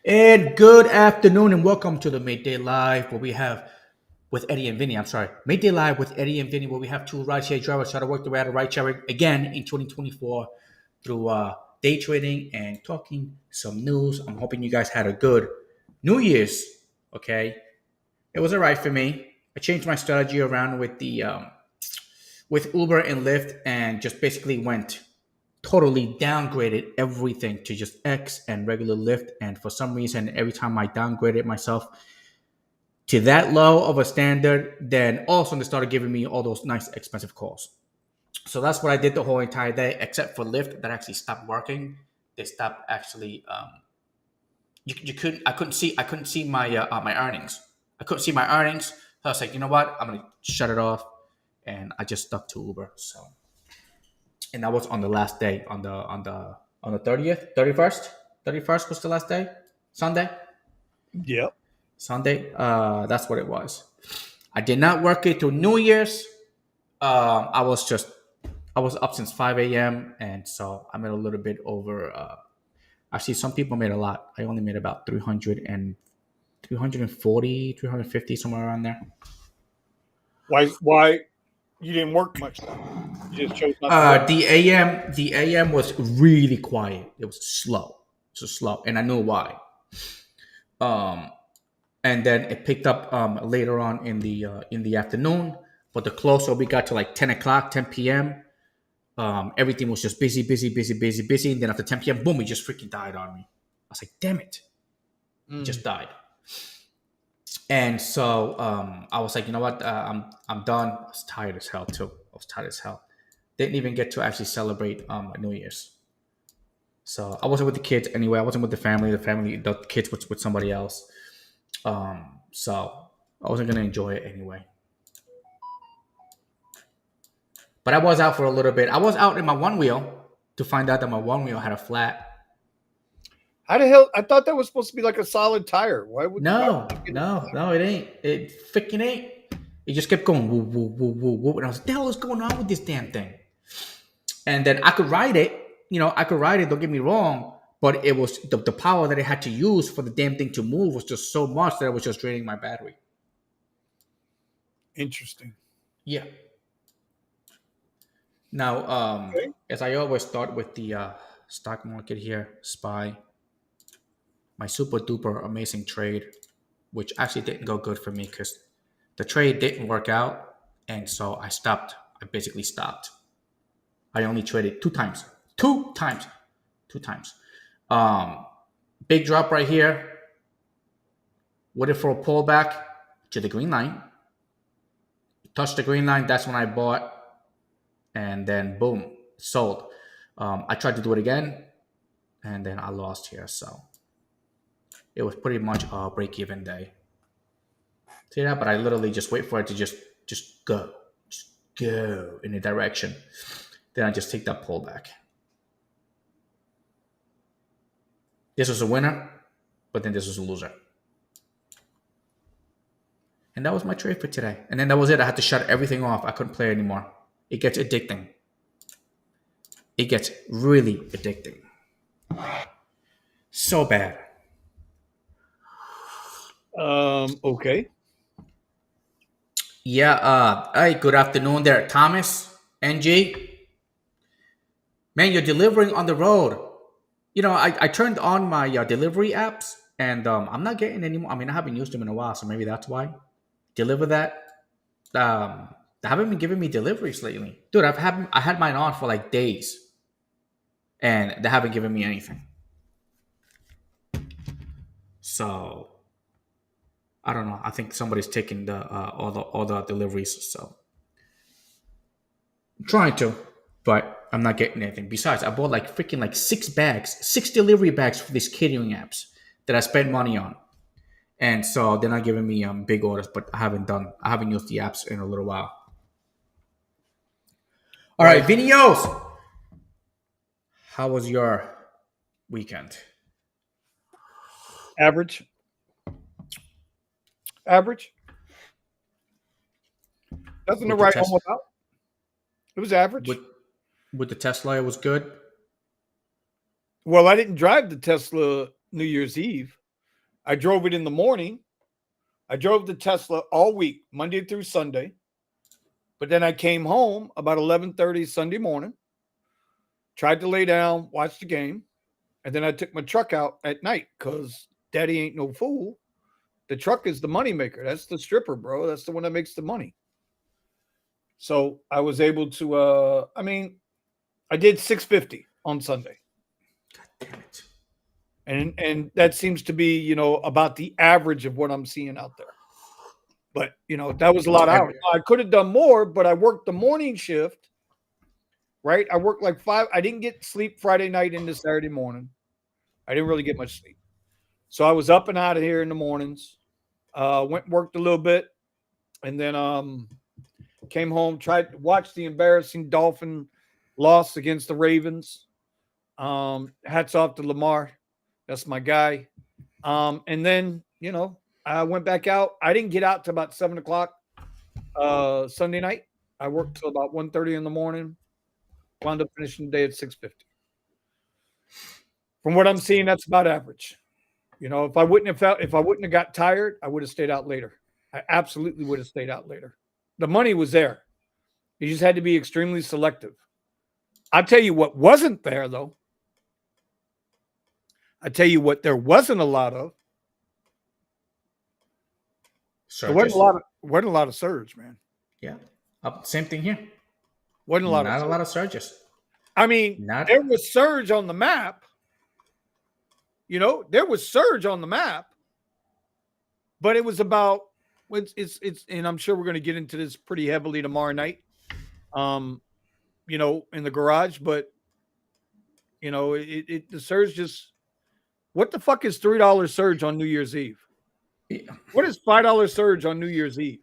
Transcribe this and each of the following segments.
And good afternoon, and welcome to the Midday Live, where we have with Eddie and Vinny. I'm sorry, Midday Live with Eddie and Vinny, where we have two rideshare drivers try to work their way out of ride sharing again in 2024 through day trading and talking some news. I'm hoping you guys had a good New Year's. Okay, it was alright for me. I changed my strategy around with the with Uber and Lyft, and just basically went totally downgraded everything to just X and regular Lyft. And for some reason, every time I downgraded myself to that low of a standard, then all of a sudden they started giving me all those nice expensive calls. So that's what I did the whole entire day, except for Lyft that actually stopped working. They stopped actually. You couldn't. I couldn't see my my earnings. I couldn't see my earnings. So I was like, you know what? I'm gonna shut it off, and I just stuck to Uber. So, and that was on the last day, on the 30th, 31st was the last day, Sunday. Yep. Sunday. That's what it was. I did not work it through New Year's. I was up since 5 a.m. and so I made a little bit over. Actually, some people made a lot. I only made about 340, 350, somewhere around there. Why you didn't work much then? You just chose not to work. The AM was really quiet. It was slow, so slow, and I knew why. Um, and then it picked up later on in the afternoon. But the closer we got to like 10 o'clock, 10 p.m., everything was just busy, busy, busy, busy, busy. And then after 10 p.m., boom, it just freaking died on me. I was like, damn it, it just died. And so I was like, you know what? I'm done. I was tired as hell too. I was tired as hell. Didn't even get to actually celebrate New Year's. So I wasn't with the kids anyway. I wasn't with the family. The kids was with somebody else. So I wasn't gonna enjoy it anyway. But I was out for a little bit. I was out in my one wheel to find out that my one wheel had a flat. How the hell? I thought that was supposed to be like a solid tire. Why would No, it ain't. It freaking ain't. It just kept going woo woo woo woo woo, and I was like, "The hell is going on with this damn thing?" And then I could ride it. I could ride it. Don't get me wrong, but it was the power that it had to use for the damn thing to move was just so much that it was just draining my battery. Interesting. Yeah. Now, Okay. as I always start with the stock market here, SPY, my super duper amazing trade, which actually didn't go good for me because the trade didn't work out, and so I stopped. I basically stopped. I only traded two times, two times. Um, Big drop right here. Waited for a pullback to the green line. Touched the green line. That's when I bought, and then boom, sold. I tried to do it again, and then I lost here. So it was pretty much a break-even day. See that? But I literally just wait for it to just go in a direction. Then I just take that pullback. This was a winner, but then this was a loser. And that was my trade for today. And then that was it. I had to shut everything off. I couldn't play anymore. It gets addicting. It gets really addicting. So bad. Okay. Yeah. Hey, good afternoon there, Thomas, NG. Man, you're delivering on the road. I turned on my delivery apps, and I'm not getting any more. I mean, I haven't used them in a while, so maybe that's why. Deliver that. They haven't been giving me deliveries lately, dude. I had mine on for like days, and they haven't given me anything. So I don't know. I think somebody's taking the all the deliveries. So I'm trying to, but I'm not getting anything. Besides, I bought like freaking like six delivery bags for these catering apps that I spent money on. And so they're not giving me big orders, but I haven't used the apps in a little while. All right, Vinios, how was your weekend? Average. Average. Nothing to With the write test, home about. It was average. with With the Tesla, it was good. Well, I didn't drive the Tesla New Year's Eve. I drove it in the morning. I drove the Tesla all week, Monday through Sunday. But then I came home about 11:30 Sunday morning, tried to lay down, watch the game, and then I took my truck out at night because daddy ain't no fool. The truck is the money maker. That's the stripper, bro. That's the one that makes the money. So I was able to I did 650 on Sunday. Damn it. And that seems to be, about the average of what I'm seeing out there. But, that was a lot of hours. I could have done more, but I worked the morning shift, right? I worked like 5. I didn't get sleep Friday night into Saturday morning. I didn't really get much sleep. So I was up and out of here in the mornings. Went and worked a little bit, and then came home, tried to watch the embarrassing Dolphin loss against the Ravens. Hats off to Lamar. That's my guy. And then, I went back out. I didn't get out till about 7 o'clock Sunday night. I worked till about 1:30 in the morning. Wound up finishing the day at 6:50. From what I'm seeing, that's about average. If I wouldn't have got tired, I would have stayed out later. I absolutely would have stayed out later. The money was there. You just had to be extremely selective. I'll tell you what wasn't there, though. I tell you what there wasn't a lot of. There wasn't a lot of surge, man. Yeah. Same thing here. Wasn't a lot Not a lot of surges. I mean, there was surge on the map. There was surge on the map, but it was about it's and I'm sure we're going to get into this pretty heavily tomorrow night. In the garage, but the surge just what the fuck is $3 surge on New Year's Eve? Yeah. What is $5 surge on New Year's Eve?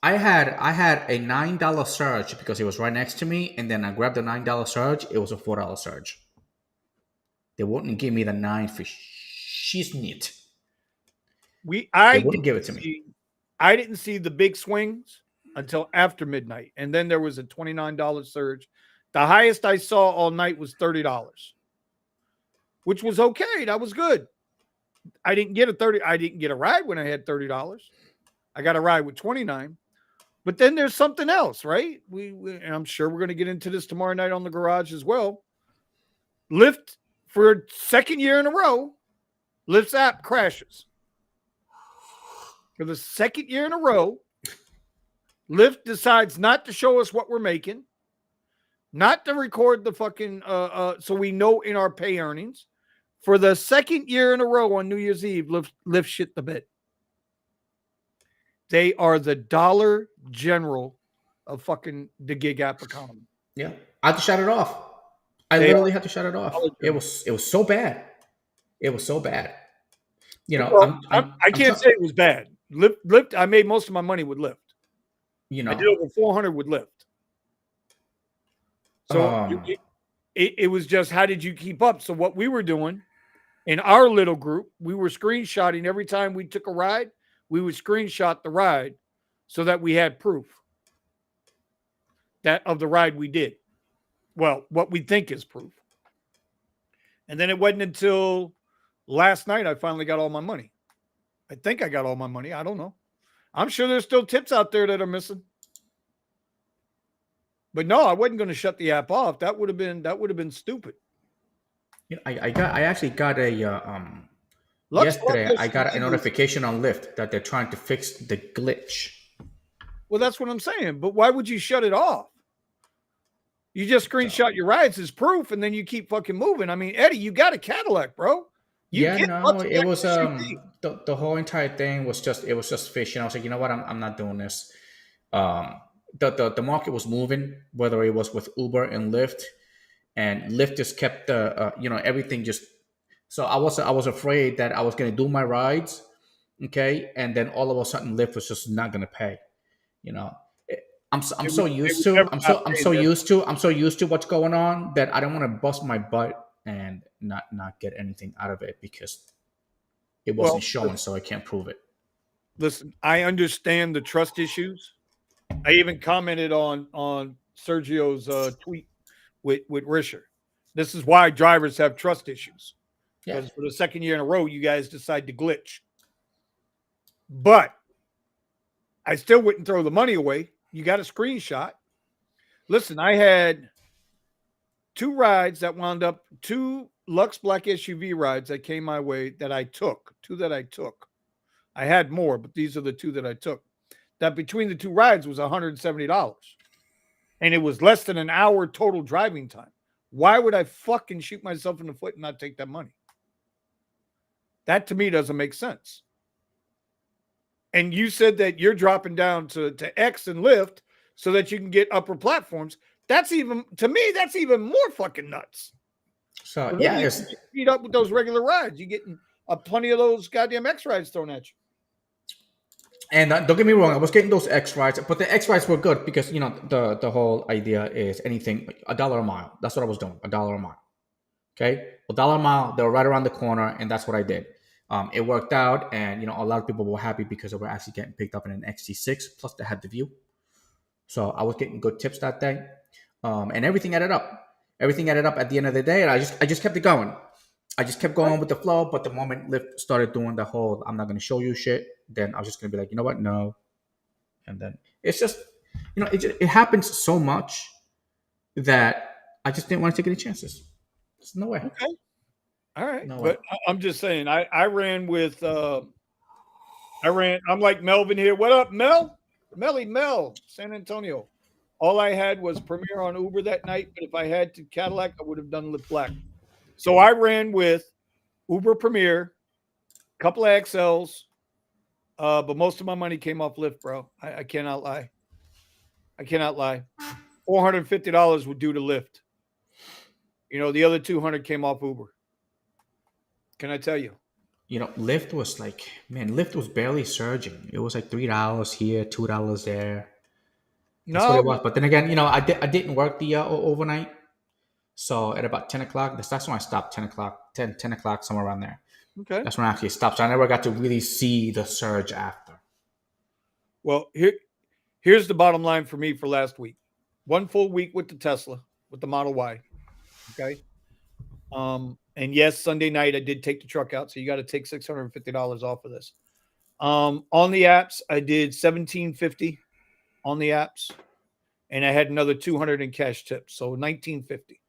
I had a $9 surge because it was right next to me, and then I grabbed the $9 surge. It was a $4 surge. They wouldn't give me the 9 for shiznit. They wouldn't give it to me. I didn't see the big swings until after midnight, and then there was a $29 surge. The highest I saw all night was $30, which was okay. That was good. I didn't get a ride when I had $30. I got a ride with 29. But then there's something else, right? And I'm sure we're going to get into this tomorrow night on the garage as well. Lyft, for a second year in a row, Lyft's app crashes. For the second year in a row, Lyft decides not to show us what we're making, not to record the fucking so we know in our pay earnings. For the second year in a row on New Year's Eve, Lyft shit the bed. They are the Dollar General of fucking the gig app economy. Yeah, I had to shut it off. I literally had to shut it off. It was so bad. It was so bad. Well, I can't say it was bad. Lyft. I made most of my money with Lyft. I did over 400 with Lyft. So it was just, how did you keep up? So what we were doing in our little group, we were screenshotting every time we took a ride. We would screenshot the ride so that we had proof that of the ride we did. Well, what we think is proof. And then it wasn't until last night I finally got all my money. I think I got all my money. I don't know. I'm sure there's still tips out there that are missing. But no, I wasn't going to shut the app off. That would have been stupid. I actually got a yesterday. I got a notification on Lyft that they're trying to fix the glitch. Well, that's what I'm saying. But why would you shut it off? You just screenshot your rides as proof, and then you keep fucking moving. I mean, Eddie, you got a Cadillac, bro. It was the whole entire thing was just fishing. I was like, you know what, I'm not doing this. The market was moving, whether it was with Uber and Lyft, and Lyft just kept everything just. So I was afraid that I was going to do my rides, okay, and then all of a sudden Lyft was just not going to pay. I'm so used to what's going on that I don't want to bust my butt and not get anything out of it because it wasn't showing, so I can't prove it. Listen, I understand the trust issues. I even commented on Sergio's tweet with Risher. This is why drivers have trust issues. Yeah. Because for the second year in a row, you guys decide to glitch. But I still wouldn't throw the money away. You got a screenshot. Listen, I had 2 rides that wound up, 2 Lux Black SUV rides that came my way that I took. 2 that I took. I had more, but these are the 2 that I took. That between the 2 rides was $170. And it was less than an hour total driving time. Why would I fucking shoot myself in the foot and not take that money? That to me doesn't make sense. And you said that you're dropping down to X and Lyft so that you can get upper platforms. That's even, to me, that's even more fucking nuts. So Yeah, yeah, you it's, get beat up with those regular rides. You're getting plenty of those goddamn X rides thrown at you. and don't get me wrong, I was getting those X rides, but the X rides were good because the whole idea is anything $1 a mile. That's what I was doing, $1 a mile. Okay, $1 a mile. They were right around the corner, and that's what I did. It worked out, and a lot of people were happy because they were actually getting picked up in an XT6. Plus, they had the view, so I was getting good tips that day, and everything added up. Everything added up at the end of the day, and I just kept it going. I just kept going with the flow. But the moment Lyft started doing the whole "I'm not going to show you" shit, then I was just going to be like, you know what, no. And then it's just, it happens so much that I just didn't want to take any chances. There's no way. Okay. All right. No way. But I'm just saying, I ran with, I'm like Melvin here. What up, Mel? Mel, San Antonio. All I had was Premier on Uber that night, but if I had to Cadillac, I would have done Lyft Black. So I ran with Uber Premier, a couple of XLs, but most of my money came off Lyft, bro. I cannot lie. I cannot lie. $450 would do to Lyft. The other 200 came off Uber. Can I tell you? Lyft was like, man, Lyft was barely surging. It was like $3 here, $2 there. That's what No, it was. But then again, I didn't work the overnight. So at about 10 o'clock, that's when I stopped. 10 o'clock, 10 o'clock, somewhere around there. okay. That's when I actually stopped. So I never got to really see the surge after. Well, here's the bottom line for me for last week. 1 full week with the Tesla, with the Model Y. Okay. And yes, Sunday night I did take the truck out, so you got to take $650 off of this. On the apps, I did $1,750 on the apps, and I had another $200 in cash tips, so $1,950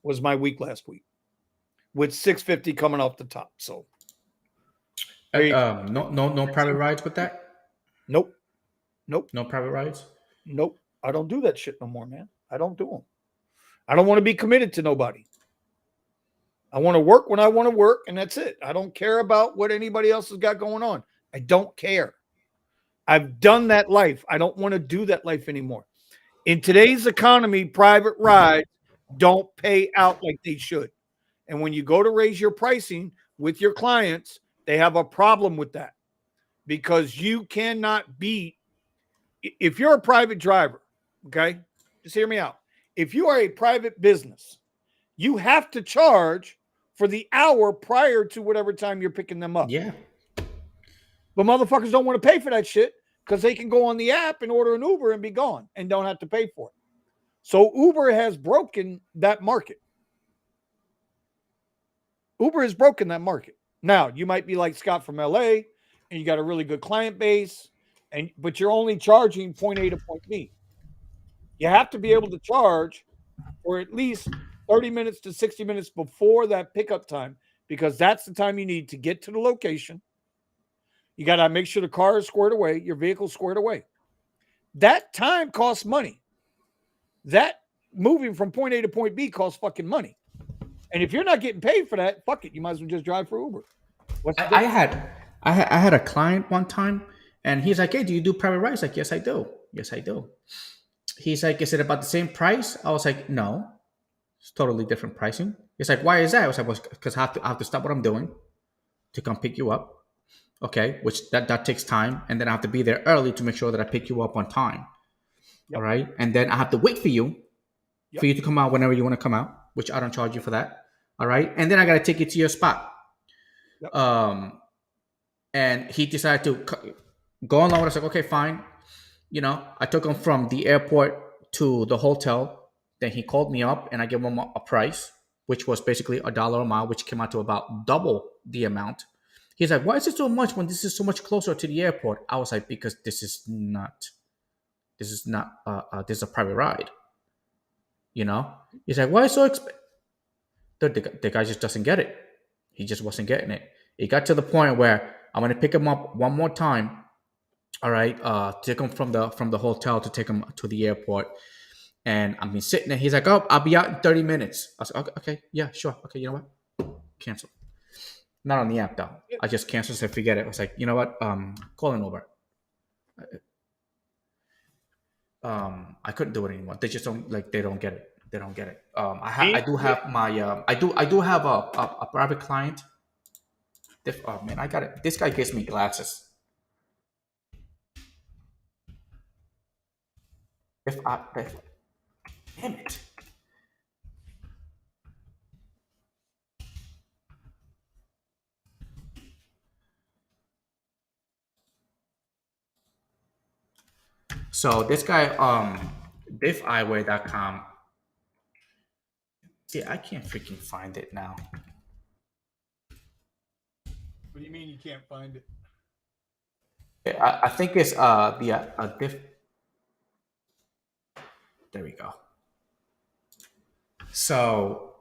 was my week last week, with $650 coming off the top. So, No private rides with that. nope. No private rides. Nope. I don't do that shit no more, man. I don't do them. I don't want to be committed to nobody. I want to work when I want to work, and that's it. I don't care about what anybody else has got going on. I don't care. I've done that life. I don't want to do that life anymore. In today's economy, private rides don't pay out like they should. And when you go to raise your pricing with your clients, they have a problem with that because you cannot beat. If you're a private driver, okay, just hear me out. If you are a private business, you have to charge for the hour prior to whatever time you're picking them up. Yeah. But motherfuckers don't want to pay for that shit because they can go on the app and order an Uber and be gone and don't have to pay for it. So Uber has broken that market. Uber has broken that market. Now, you might be like Scott from LA and you got a really good client base, but you're only charging point A to point B. You have to be able to charge for at least 30 minutes to 60 minutes before that pickup time, because that's the time you need to get to the location. You got to make sure the car is squared away, your vehicle's squared away. That time costs money. That moving from point A to point B costs fucking money. And if you're not getting paid for that, fuck it. You might as well just drive for Uber. I had a client one time, and he's like, "Hey, do you do private rides?" Like, "Yes, I do. Yes, I do." He's like, "Is it about the same price?" I was like, "No, it's totally different pricing." He's like, "Why is that?" I was like, "Well, because I have to stop what I'm doing to come pick you up." Okay, which that takes time, and then I have to be there early to make sure that I pick you up on time. Yep. All right, and then I have to wait for you to come out whenever you want to come out, which I don't charge you for that. All right, and then I got to take you to your spot. Yep. And he decided to go along with us. I was like, okay, fine. I took him from the airport to the hotel. then he called me up and I gave him a price, which was basically $1 a mile, which came out to about double the amount. He's like, why is it so much when this is so much closer to the airport? I was like, because this is not, this is a private ride, you know? He's like, why is it so expensive? The guy just doesn't get it. He just wasn't getting it. It got to the point where I'm going to pick him up one more time. All right. Take him from the hotel to take him to the airport. And I've been sitting there. He's like, oh, I'll be out in 30 minutes. I was like, okay, yeah, sure. Okay, you know what? Cancel. Not on the app, though. I just canceled, so forget it. I was like, you know what? Call an Uber. I couldn't do it anymore. They just don't, like, they don't get it. They don't get it. I do have my, I do have a private client. Oh, man, I got it. This guy gives me glasses. Damn it. So this guy, diffeyewear.com. See, I can't freaking find it now. What do you mean you can't find it? I think it's the diff. There we go. So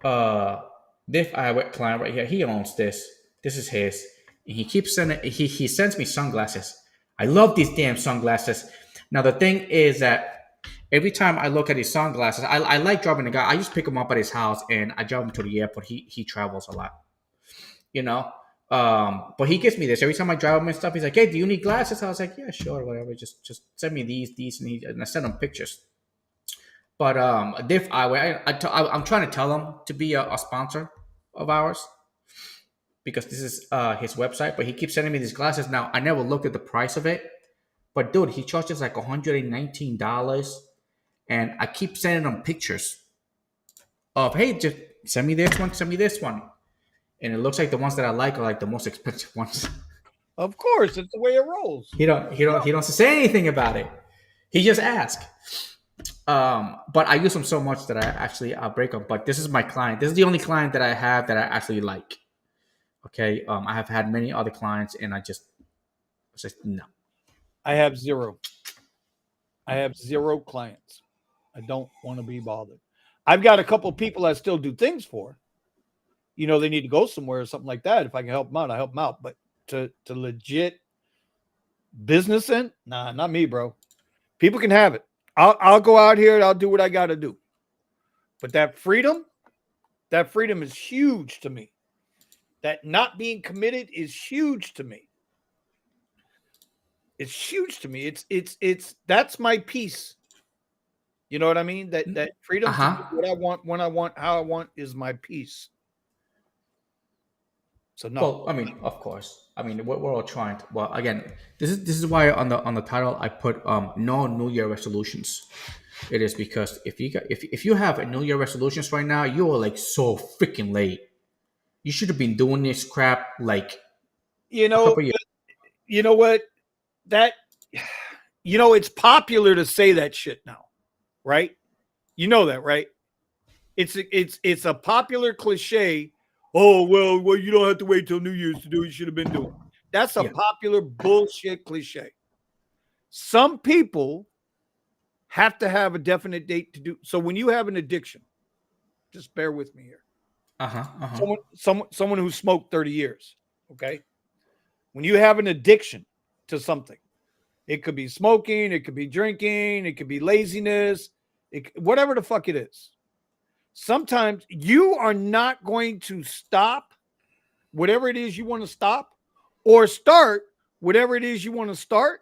diff eyewear client right here, he owns this. This is his. And he keeps sending. He sends me sunglasses. I love these damn sunglasses. Now the thing is that every time I look at his sunglasses, I like driving the guy. I just pick him up at his house and I drive him to the airport. He travels a lot, you know. But he gives me this every time I drive him and stuff. He's like, "Hey, do you need glasses?" I was like, "Yeah, sure, whatever. Just send me these," and I send him pictures. But Diff Eyewear, I'm trying to tell him to be a sponsor of ours because this is his website. But he keeps sending me these glasses. Now I never looked at the price of it, but dude, he charges like $119, and I keep sending him pictures of, hey, just send me this one, and it looks like the ones that I like are like the most expensive ones. Of course, it's the way it rolls. He don't say anything about it. He just asks. But I use them so much that I actually break them. But this is my client. This is the only client that I have that I actually like. Okay. I have had many other clients, and I just no. I have zero. I have zero clients. I don't want to be bothered. I've got a couple of people I still do things for. You know, they need to go somewhere or something like that. If I can help them out, I help them out. But to legit business in, nah, not me, bro. People can have it. I'll go out here and I'll do what I got to do. But that freedom is huge to me. That not being committed is huge to me. It's huge to me. It's that's my peace. You know what I mean? That freedom to do what I want, when I want, how I want is my peace. So no. Well, I mean, of course. I mean, we're all trying to. Well, again, this is why on the title I put no New Year resolutions. It is because if you have a New Year resolutions right now, you are like so freaking late. You should have been doing this crap like a couple years. You know what? It's popular to say that shit now, right? You know that, right? It's a popular cliche. Oh, well, you don't have to wait till New Year's to do what you should have been doing. That's a popular bullshit cliche. Some people have to have a definite date to do. So when you have an addiction, just bear with me here. Someone who smoked 30 years, okay? When you have an addiction to something, it could be smoking, it could be drinking, it could be laziness, whatever the fuck it is. Sometimes you are not going to stop whatever it is you want to stop or start whatever it is you want to start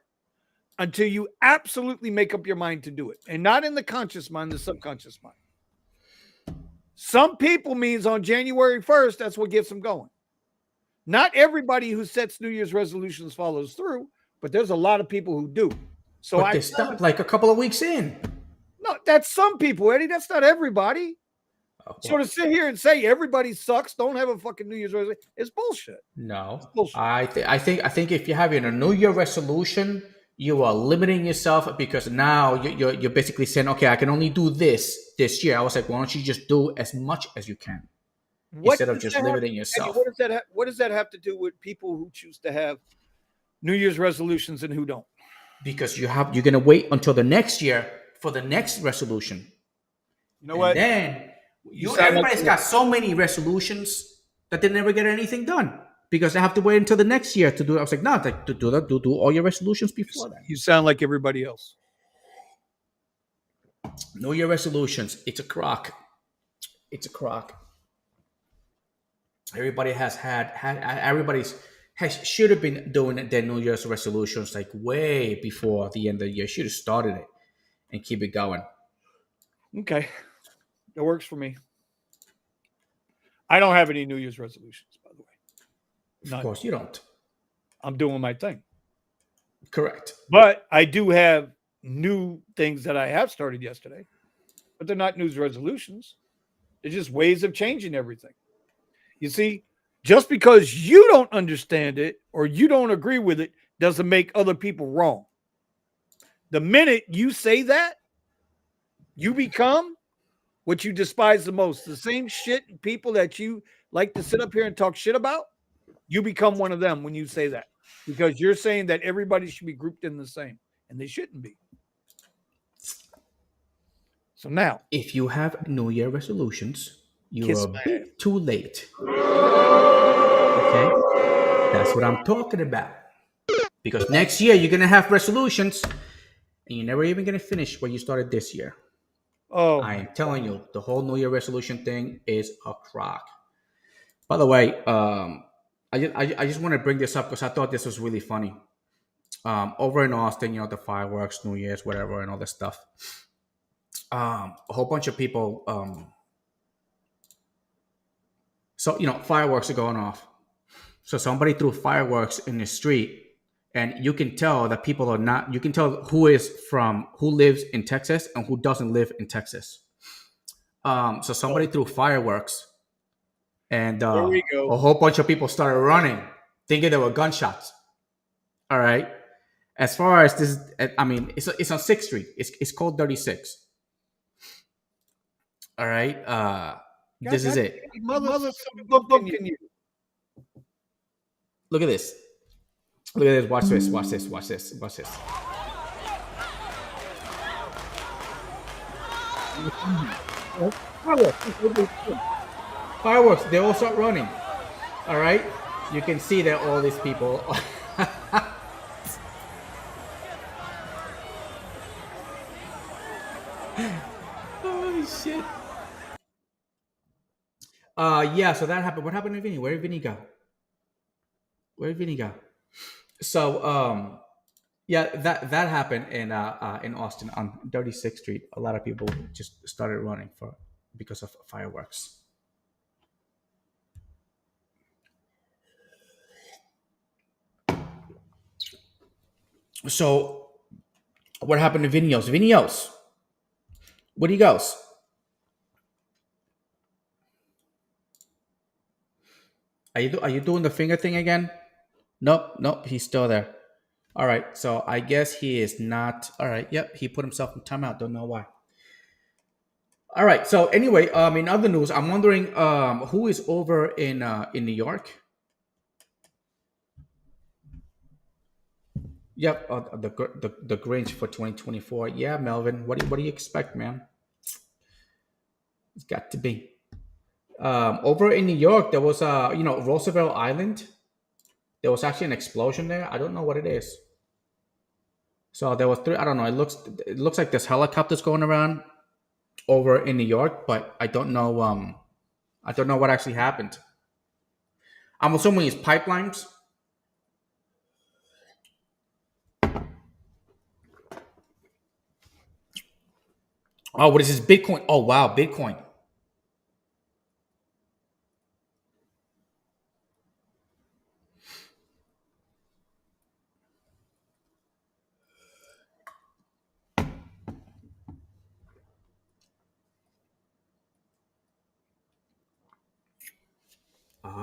until you absolutely make up your mind to do it. And not in the conscious mind, the subconscious mind. Some people means on January 1st, that's what gets them going. Not everybody who sets New Year's resolutions follows through, but there's a lot of people who do. So but they stopped like a couple of weeks in. No, that's some people, Eddie. That's not everybody. Okay. So to sit here and say everybody sucks, don't have a fucking New Year's resolution, it's bullshit. No, it's bullshit. I think if you're having a New Year resolution, You are limiting yourself because now you're basically saying, okay, I can only do this year. I was like, why don't you just do as much as you can What instead of does just that have, limiting Eddie? yourself? What does that have to do with people who choose to have New Year's resolutions and who don't? Because you're gonna wait until the next year for the next resolution, You know and what? then You you sound like everybody's got so many resolutions that they never get anything done because they have to wait until the next year to do it. I was like, no, like, to do that, do all your resolutions before then. you sound like everybody else. Know your resolutions. It's a crock. It's a crock. Everybody has had everybody's has should have been doing their New Year's resolutions like way before the end of the year. Should have started it and keep it going. Okay, that works for me. I don't have any New Year's resolutions, by the way. Of None. course, you don't. I'm doing my thing. Correct. But I do have new things that I have started yesterday, but they're not New Year's resolutions. They're just ways of changing everything. You see, just because you don't understand it or you don't agree with it doesn't make other people wrong. The minute you say that, you become what you despise the most. The same shit people that you like to sit up here and talk shit about, you become one of them when you say that because you're saying that everybody should be grouped in the same, and they shouldn't be. So now, If you have New Year resolutions, you are kiss a my ass. bit too late. Okay, that's what I'm talking about. Because next year you're gonna have resolutions, and you're never even gonna finish what you started this year. Oh I my am telling you, the whole New Year resolution thing is a crock. By the way, I just want to bring this up because I thought this was really funny. Over in Austin, the fireworks, New Year's, whatever, and all this stuff. A whole bunch of people. So fireworks are going off. So somebody threw fireworks in the street, and you can tell that people are not. You can tell who lives in Texas and who doesn't live in Texas. So somebody threw fireworks, and There we a go. whole bunch of people started running, thinking they were gunshots. All right. As far as this, I mean, it's on Sixth Street. It's called 36. All right. This is God, it. mother bumpkin you. Look at this. Look at this. Watch this. Watch this. Watch this. Watch this. Fireworks. They all start running. All right. You can see that all these people. Holy shit. Yeah. So that happened. What happened to Vinny? Where did Vinny go? Where did Vinny go? So, yeah, that happened in Austin on 36th Street. A lot of people just started running because of fireworks. So, what happened to Vinios? Vinios, where he goes? Are you doing the finger thing again? Nope, nope, he's still there. All right, so I guess he is not. All right, yep, he put himself in timeout. Don't know why. All right, so anyway, in other news, I'm wondering who is over in New York. Yep, the Grinch for 2024. Yeah, Melvin, what do you expect, man? It's got to be. Over in New York, there was Roosevelt Island. There was actually an explosion there. I don't know what it is. So there was three. I don't know. It looks like there's helicopters going around over in New York, but I don't know. I don't know what actually happened. I'm assuming it's pipelines. Oh, what is this? Bitcoin. Oh wow, Bitcoin.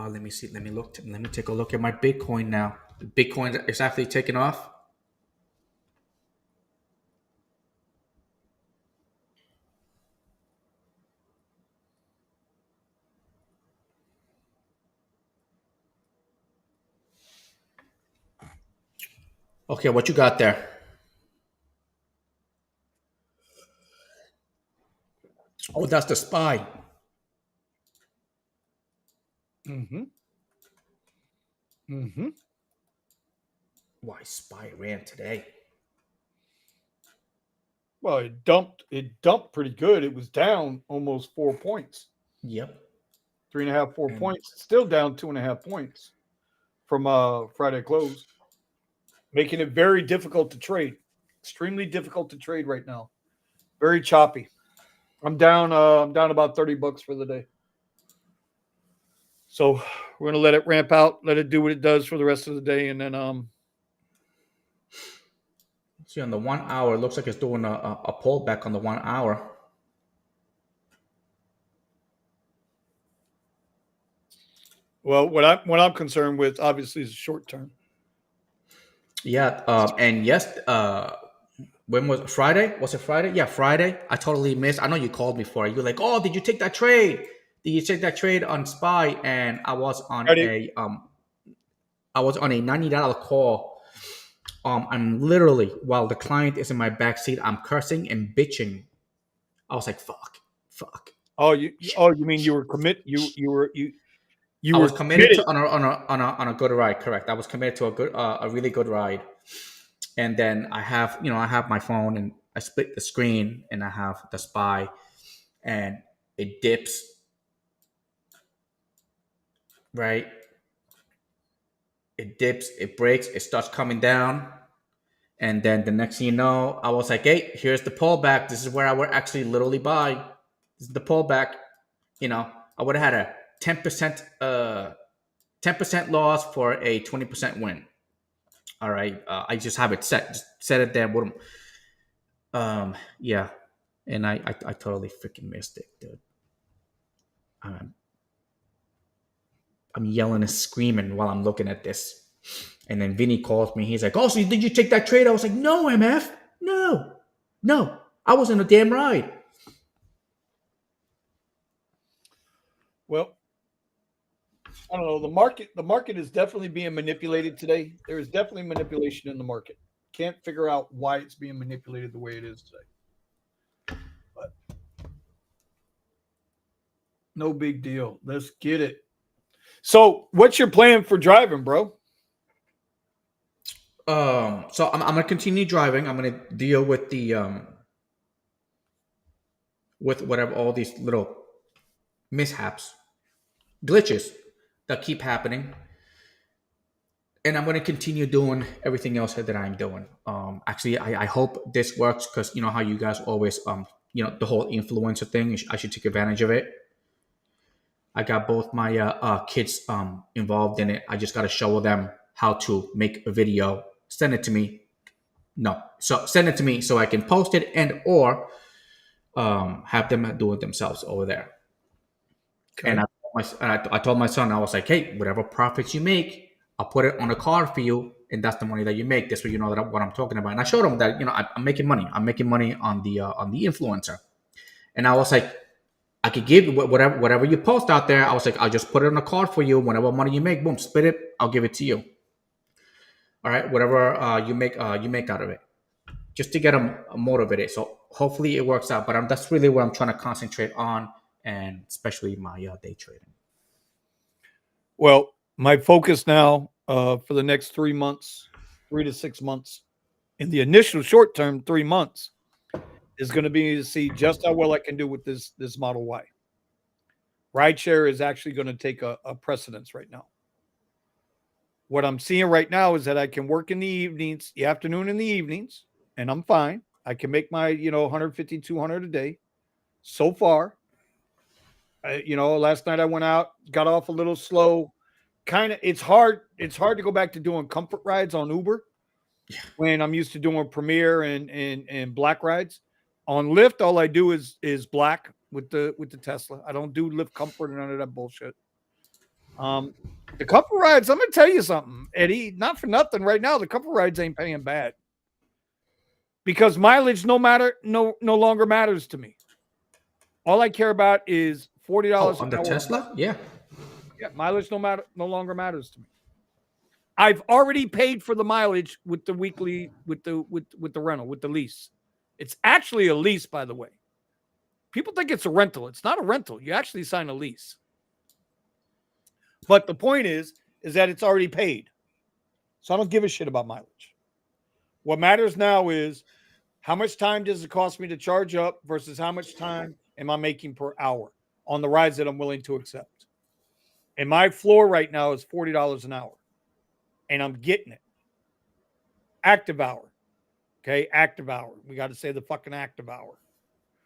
Let me see. Let me look. Let me take a look at my Bitcoin now. Bitcoin is actually taking off. Okay, what you got there? Oh, that's the spy. Mm-hmm. Mm-hmm. Why spy ran today? Well, it dumped pretty good. It was down almost 4 points. Yep. 3.5, four And points. Still down 2.5 points from Friday close, making it very difficult to trade. Extremely difficult to trade right now. Very choppy. I'm down about $30 for the day. So we're gonna let it ramp out, let it do what it does for the rest of the day, and then see on the 1 hour, it looks like it's doing a pullback on the 1 hour. well, what I'm concerned with obviously is short term. Yeah. And yes. When was Friday? Was it Friday? Yeah, Friday. I totally missed. I know you called me for it. You're like, "Oh, did you take that trade? Did you take that trade on Spy?" And Ready? I was on a $90 call. I'm literally while the client is in my back seat, I'm cursing and bitching. I was like, "Fuck, fuck." Oh, you mean you were commit you I were was committed committed. to on a good ride. Correct. I was committed to a really good ride. And then I have my phone and I split the screen and I have the Spy and it dips, right? It dips, it breaks, it starts coming down. And then the next thing you know, I was like, hey, here's the pullback. This is where I would actually literally buy. This is the pullback. You know, I would have had a 10% 10% loss for a 20% win. All right. I just have it set. Just set it there. Yeah. And I totally freaking missed it, dude. I'm, I'm yelling and screaming while I'm looking at this. And then Vinny calls me. He's like, "Oh, so did you take that trade?" I was like, "No, MF. No. No. I was in a damn ride." Well, I don't know. The market is definitely being manipulated today. There is definitely manipulation in the market. Can't figure out why it's being manipulated the way it is today. But no big deal. Let's get it. So, what's your plan for driving, bro? So I'm gonna continue driving. I'm gonna deal with the with whatever all these little mishaps, glitches that keep happening, and I'm gonna continue doing everything else that I'm doing. Actually, I hope this works because you know how you guys always the whole influencer thing. I should take advantage of it. I got both my kids involved in it. I just got to show them how to make a video. Send it to me. No, so send it to me so I can post it and or have them do it themselves over there. And Okay. I told my son, I was like, hey, whatever profits you make, I'll put it on a card for you, and that's the money that you make. This way, you know what I'm talking about. And I showed him that I'm making money. I'm making money on the influencer. And I was like, I could give you whatever you post out there. I was like, I'll just put it on a card for you. Whatever money you make, boom, split it. I'll give it to you. All right, whatever you make out of it, just to get them motivated. So hopefully it works out. But that's really what I'm trying to concentrate on, and especially my day trading. Well, my focus now for the next 3 months, 3 to 6 months, in the initial short term, 3 months, is going to be to see just how well I can do with this Model Y. Rideshare is actually going to take a precedence right now. What I'm seeing right now is that I can work in the evenings, the afternoon and the evenings, and I'm fine. I can make my 150, 200 a day. So far, last night I went out, got off a little slow. Kind of, it's hard to go back to doing comfort rides on Uber when I'm used to doing Premier and Black rides. On Lyft, all I do is Black with the Tesla. I don't do Lyft Comfort and none of that bullshit. Um, the comfort rides, I'm gonna tell you something, Eddie. Not for nothing, right now the comfort rides ain't paying bad because mileage no longer matters to me. All I care about is Oh, $40 an on the hour. Tesla, yeah. Yeah, mileage no longer matters to me. I've already paid for the mileage with the weekly with the rental, with the lease. It's actually a lease, by the way. People think it's a rental. It's not a rental. You actually sign a lease. But the point is that it's already paid. So I don't give a shit about mileage. What matters now is how much time does it cost me to charge up versus how much time am I making per hour on the rides that I'm willing to accept. And my floor right now is $40 an hour. And I'm getting it. Active hour. Okay, active hour. We got to say the fucking active hour.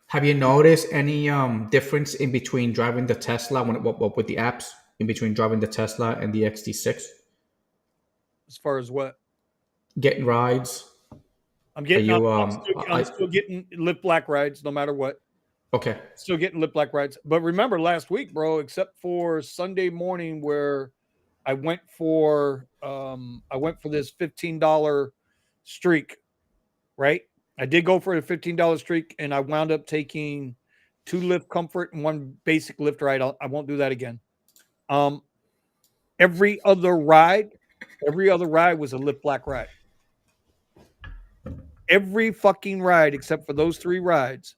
Have you noticed any difference in between driving the Tesla with the apps in between driving the Tesla and the XT6? As far as what? Getting rides? I'm Are getting you I'm still getting Lyft Black rides no matter what. okay? Still getting Lyft Black rides. But remember last week, bro, except for Sunday morning where I went for this $15 streak, right? I did go for a $15 streak and I wound up taking 2 Lyft Comfort and 1 basic Lyft ride. I won't do that again. Every other ride was a Lyft Black ride. Every fucking ride except for those 3 rides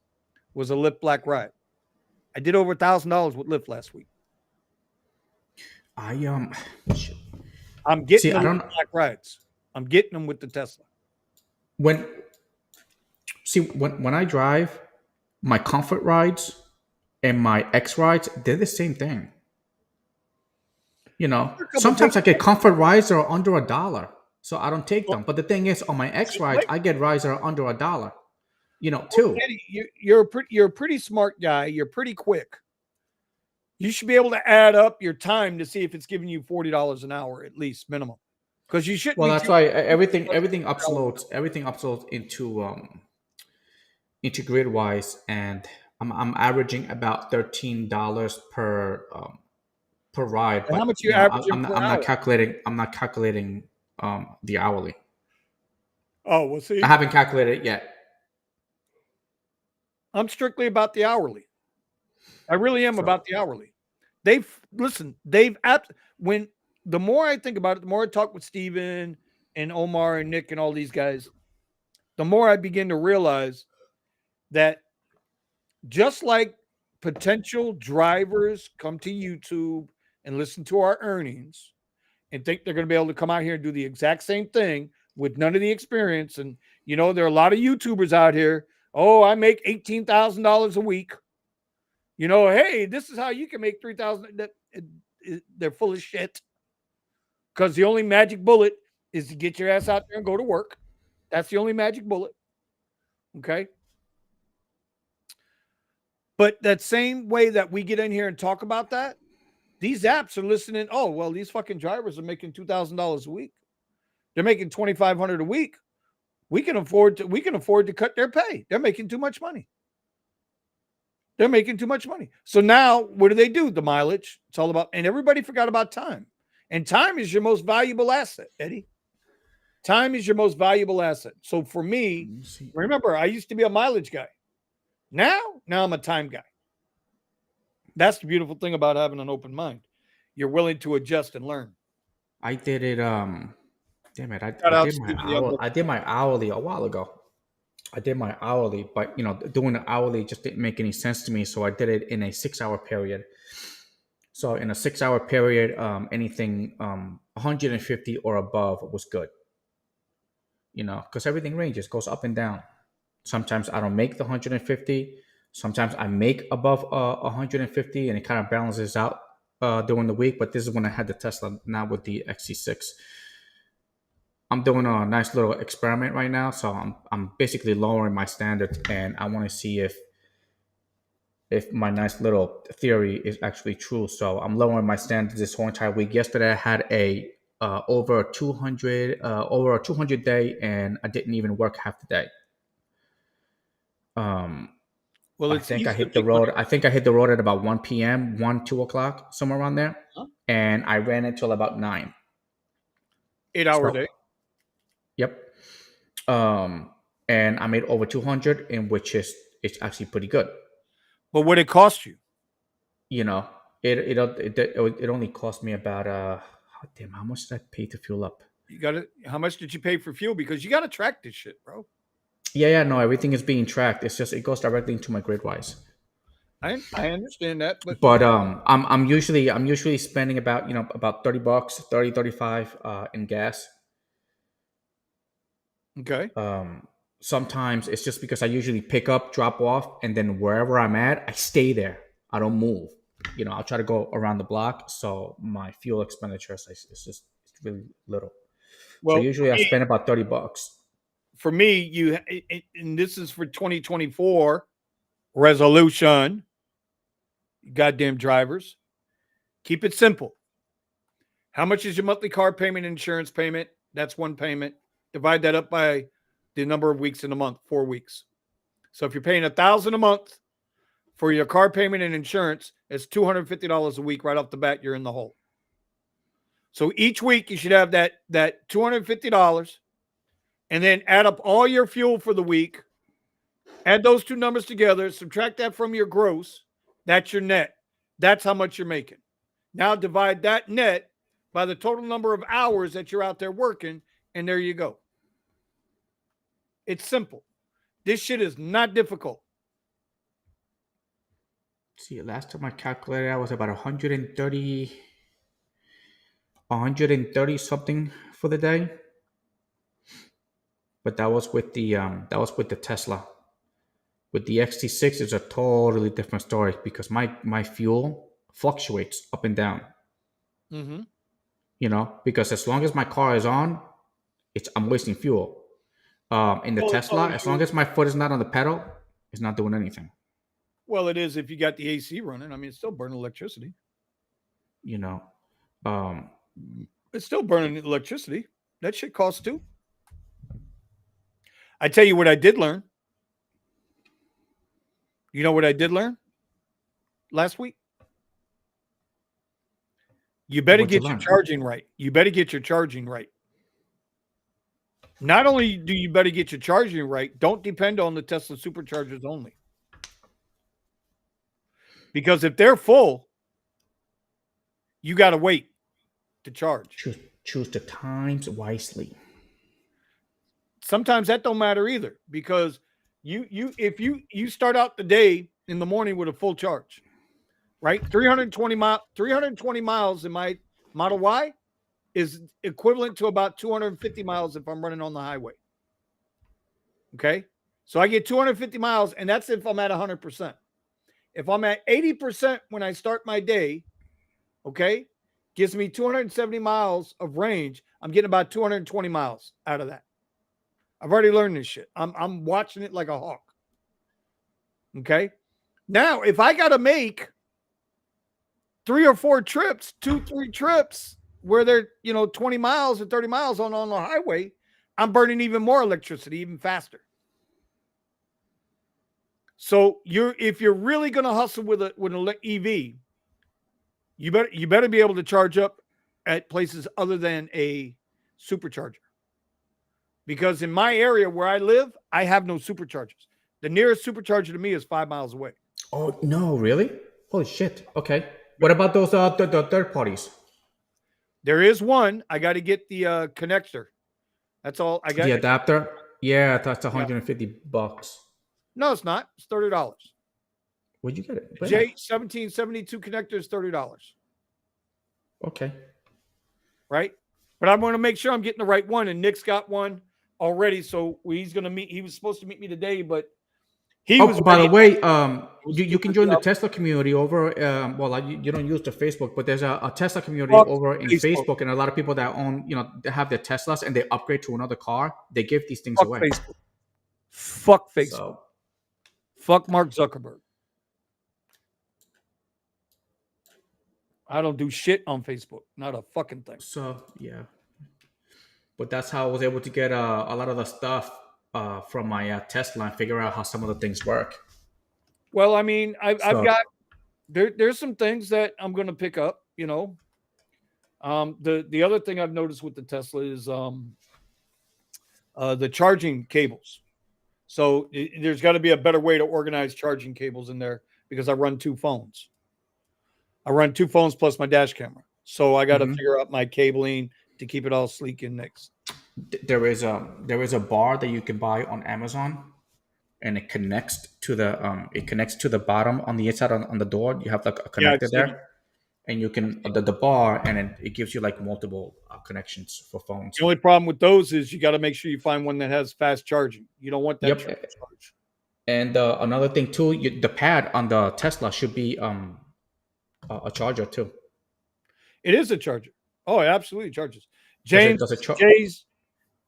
was a Lyft Black ride. I did over $1,000 with Lyft last week. Shit. I'm getting See, the I don't Lyft Black rides. I'm getting them with the Tesla. when when I drive my comfort rides and my X rides, they're the same thing. You know, sometimes I get comfort rides that are under $1, so I don't take them. But the thing is, on my X rides, I get rides that are under $1. You know, too. Eddie, you're a pretty smart guy. You're pretty quick. You should be able to add up your time to see if it's giving you $40 an hour at least minimum, because you shouldn't Well, be. that's why everything uploads into Gridwise, and I'm averaging about $13 per ride. And how But much you you know, averaging per I'm not hour? calculating. I'm not calculating the hourly. Oh, well, see, I haven't calculated it yet. I'm strictly about the hourly. I really am So, about the hourly. When the more I think about it, the more I talk with Steven and Omar and Nick and all these guys, the more I begin to realize that just like potential drivers come to YouTube and listen to our earnings and think they're going to be able to come out here and do the exact same thing with none of the experience. And, there are a lot of YouTubers out here. Oh, I make $18,000 a week. Hey, this is how you can make 3,000. They're full of shit. Because the only magic bullet is to get your ass out there and go to work. That's the only magic bullet. Okay. But that same way that we get in here and talk about that, these apps are listening. Oh, well, these fucking drivers are making $2,000 a week. They're making $2,500 a week. We can afford to cut their pay. They're making too much money. So now what do? The mileage. It's all about, and everybody forgot about time. And time is your most valuable asset, Eddie. Time is your most valuable asset. So for me, remember, I used to be a mileage guy. Now I'm a time guy. That's the beautiful thing about having an open mind. You're willing to adjust and learn. I did it. Damn it! Shout out I did my hourly a while ago. I did my hourly, but doing the hourly just didn't make any sense to me. So I did it in a 6-hour period. So in a 6-hour period, anything 150 or above was good. Because everything ranges, goes up and down. Sometimes I don't make the 150. Sometimes I make above 150, and it kind of balances out during the week. But this is when I had the Tesla, not with the XC6. I'm doing a nice little experiment right now, so I'm basically lowering my standards, and I want to see if my nice little theory is actually true. So I'm lowering my standards this whole entire week. Yesterday I had a over a 200 day, and I didn't even work half the day. Well, I it's think I easy to hit the make road. money. I think I hit the road at about 1 p.m., 2 o'clock, somewhere around there, Huh? and I ran it till about 9. 8-hour day. Yep. And I made over 200, in which it's actually pretty good. But what it cost you? It only cost me about damn, how much did I pay to fuel up? You got to. How much did you pay for fuel? Because you got to track this shit, bro. Yeah, no, everything is being tracked. It's just it goes directly into my GridWise. I understand that, but But I'm usually spending about about $30, 30 35 in gas. okay. Sometimes it's just because I usually pick up, drop off, and then wherever I'm at, I stay there. I don't move. I'll try to go around the block, so my fuel expenditure is just it's really little. So Well, usually I spend about $30. for me, and this is for 2024 resolution. Goddamn drivers, keep it simple. How much is your monthly car payment and insurance payment? That's one payment. Divide that up by the number of weeks in a month, 4 weeks. So if you're paying $1,000 a month for your car payment and insurance, it's $250 a week right off the bat. You're in the hole. So each week you should have that $250, and then add up all your fuel for the week. Add those two numbers together. Subtract that from your gross. That's your net. That's how much you're making. Now divide that net by the total number of hours that you're out there working, and there you go. It's simple. This shit is not difficult. See, last time I calculated, I was about 130 something for the day. But that was with the Tesla. With the XT6, it's a totally different story because my fuel fluctuates up and down. Mm-hmm. Because as long as my car is on, I'm wasting fuel. In the Tesla, as long as my foot is not on the pedal, it's not doing anything. Well, it is if you got the AC running. I mean, it's still burning electricity. You know, um, It's still burning electricity. That shit costs too. I tell you what I did learn. You know what I did learn last week? You better what you get your learn? charging right. You better get your charging right. Not only do you better get your charging right, don't depend on the Tesla superchargers only. Because if they're full, you got to wait to charge. Choose the times wisely. Sometimes that don't matter either, because if you start out the day in the morning with a full charge, right? 320 miles in my Model Y is equivalent to about 250 miles if I'm running on the highway. Okay? So I get 250 miles, and that's if I'm at 100%. If I'm at 80% when I start my day, okay, gives me 270 miles of range. I'm getting about 220 miles out of that. I've already learned this shit. I'm watching it like a hawk. Okay? Now, if I got to make 3 or 4 trips, 2-3 trips where they're 20 miles or 30 miles on the highway, I'm burning even more electricity, even faster. So if you're really going to hustle with an EV, you better be able to charge up at places other than a supercharger. Because in my area where I live, I have no superchargers. The nearest supercharger to me is 5 miles away. Oh no, really? Holy shit. Okay. What about those the third parties? There is one. I got to get the connector. That's all I got. The adapter? Yeah, that's Yeah. $150. No, it's not. It's $30. Where'd you get it? J1772 connector is $30. Okay. Right? But I'm going to make sure I'm getting the right one. And Nick's got one already. So he's going to meet. He was supposed to meet me today, but he was. By the way, was you can super join the dumb. Tesla community over. You don't use the Facebook, but there's a Tesla community Fuck over in Facebook. Facebook, and a lot of people that own, they have their Teslas and they upgrade to another car. They give these things Fuck away. Facebook. Fuck Facebook. So, Fuck Mark Zuckerberg. I don't do shit on Facebook. Not a fucking thing. so yeah. But that's how I was able to get a lot of the stuff from my Tesla and figure out how some of the things work. Well, I mean, I've So- got there's some things that I'm going to pick up. The other thing I've noticed with the Tesla is the charging cables. So there's got to be a better way to organize charging cables in there because I run 2 phones. I run 2 phones plus my dash camera. So I got to figure out my cabling to keep it all sleek and nice. There is a bar that you can buy on Amazon, and it connects to the bottom on the inside on the door. You have like a Yeah, I've connector seen it. there, and you I've can seen it. the bar, and it gives you like multiple connections for phones. The only problem with those is you got to make sure you find one that has fast charging. You don't want that Yep. triple charge. And another thing too, the pad on the Tesla should be a charger too. It is a charger. Oh, it absolutely charges. Does it James does it charge? J's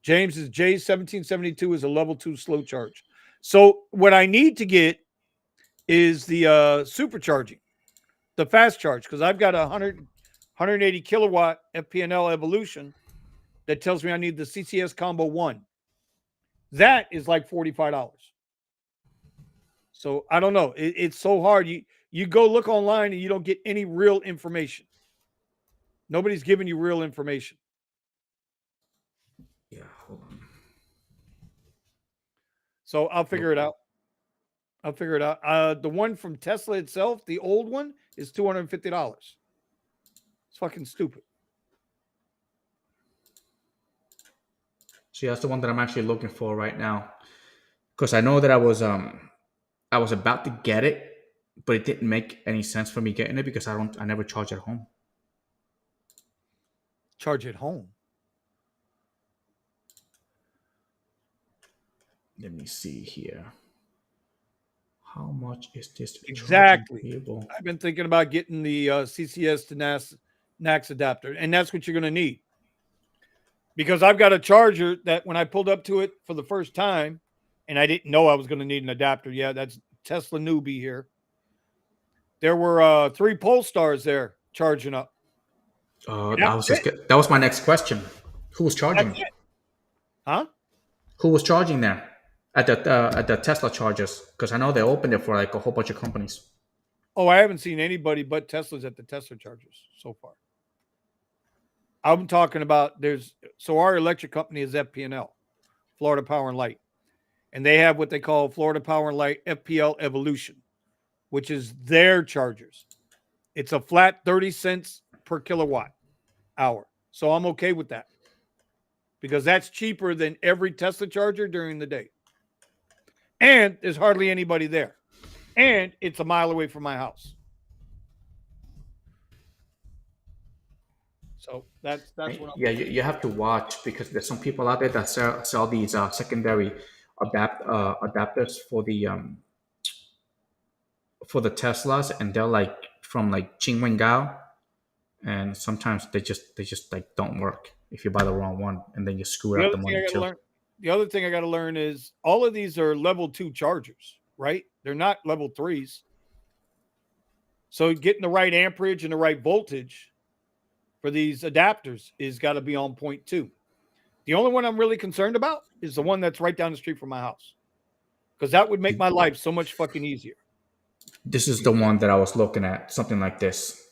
James's J1772 is a level 2 slow charge. So what I need to get is the supercharging, the fast charge, because I've got 180 kilowatt FPNL Evolution that tells me I need the CCS Combo 1. That is like $45. So I don't know. It's so hard. You go look online and you don't get any real information. Nobody's giving you real information. Yeah, hold on. So I'll figure it out. I'll figure it out. The one from Tesla itself, the old one, is $250. It's fucking stupid. See, that's the one that I'm actually looking for right now, because I know that I was about to get it, but it didn't make any sense for me getting it because I never charge at home. Charge at home. Let me see here. How much is this Exactly. charging cable? I've been thinking about getting the CCS to NAX adapter, and that's what you're going to need. Because I've got a charger that when I pulled up to it for the first time, and I didn't know I was going to need an adapter. Yeah, that's Tesla newbie here. There were 3 Polestars there charging up. That was my next question. Who was charging? That's it. Huh? Who was charging there at the Tesla chargers? Because I know they opened it for like a whole bunch of companies. Oh, I haven't seen anybody but Teslas at the Tesla chargers so far. I'm talking about our electric company is FPNL, Florida Power and Light. And they have what they call Florida Power and Light FPL Evolution, which is their chargers. It's a flat 30 cents per kilowatt hour. So I'm okay with that because that's cheaper than every Tesla charger during the day. And there's hardly anybody there. And it's a mile away from my house. So that's what I'm You have to watch because there's some people out there that sell these secondary adapters for the Teslas, and they're like from like Qingwengao, and sometimes they just like don't work if you buy the wrong one, and then you screw the up other the thing money I gotta too. learn. The other thing I got to learn is all of these are level 2 chargers, right? They're not level 3s. So getting the right amperage and the right voltage for these adapters is got to be on point too. The only one I'm really concerned about is the one that's right down the street from my house, because that would make my life so much fucking easier. This is the one that I was looking at, something like this.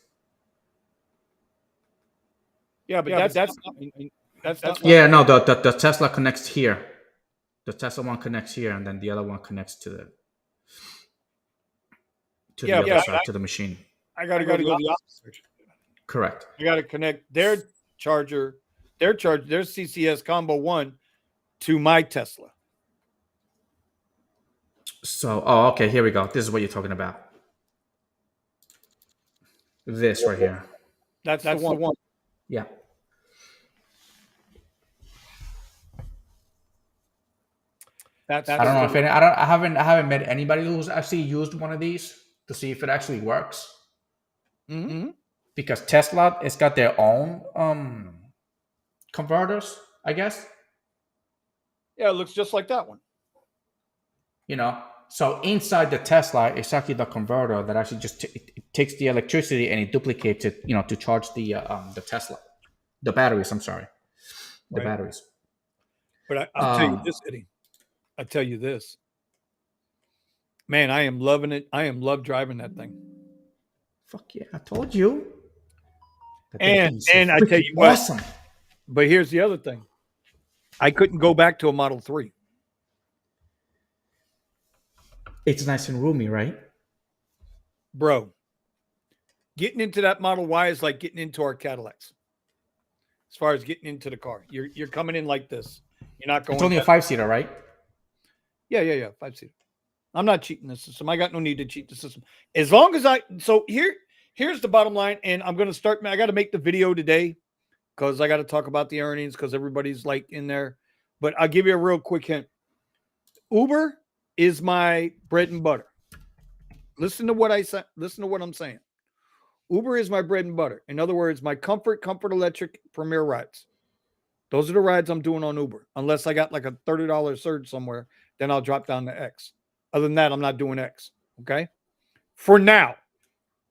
Yeah, but that's not Yeah, no, the Tesla connects here. The Tesla one connects here, and then the other one connects to the other side, to the machine. I got to go the opposite. Correct. I got to connect their charger, their CCS Combo 1 to my Tesla. So, okay, here we go. This is what you're talking about. This right here. That's the one. Yeah. I don't know if any, I haven't met anybody who's actually used one of these to see if it actually works. Mm-hmm. Because Tesla has got their own converters, I guess. Yeah, it looks just like that one. So inside the Tesla is actually the converter that actually just it takes the electricity and it duplicates it, to charge the Tesla, the batteries. I'm sorry, the batteries. But I'll tell you this, Eddie. I tell you this, man. I am loving it. I am love driving that thing. Fuck yeah! I told you. And I tell you what, awesome. But here's the other thing. I couldn't go back to a Model 3. It's nice and roomy, right? Bro, getting into that Model Y is like getting into our Cadillacs. as far as getting into the car. You're coming in like this. You're not going. It's only a 5-seater, right? Yeah. 5-seater. I'm not cheating the system. I got no need to cheat the system. As long as here's the bottom line, and I'm going to start. I got to make the video today because I got to talk about the earnings because everybody's like in there. But I'll give you a real quick hint. Uber is my bread and butter. Listen to what I said. Listen to what I'm saying. Uber is my bread and butter. In other words, my Comfort Electric Premier rides. Those are the rides I'm doing on Uber. Unless I got like a $30 surge somewhere, then I'll drop down to X. Other than that, I'm not doing X. Okay? For now.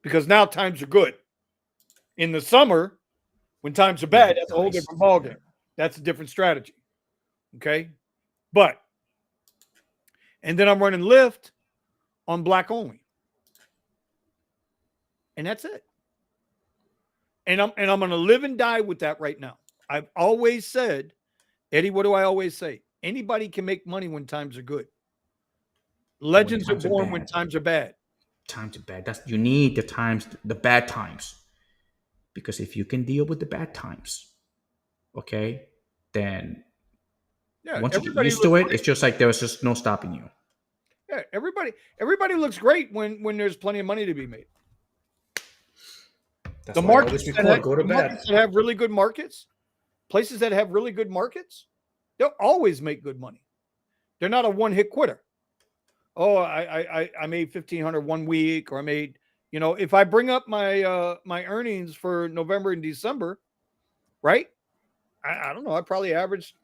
Because now times are good. In the summer, when times are bad, that's a whole different ballgame. That's a different strategy. Okay? And then I'm running Lyft on Black only. And that's it. And I'm going to live and die with that right now. I've always said, Eddie, what do I always say? Anybody can make money when times are good. Legends are born when times are bad. Times are bad. You need the bad times. Because if you can deal with the bad times, okay, then once you get used to it, it's just like there's just no stopping you. Yeah, everybody looks great when there's plenty of money to be made. That's the markets that have really good markets, places that have really good markets, they'll always make good money. They're not a one-hit quitter. Oh, I made $1,500 1 week, or I made, if I bring up my my earnings for November and December, right? I don't know. I probably averaged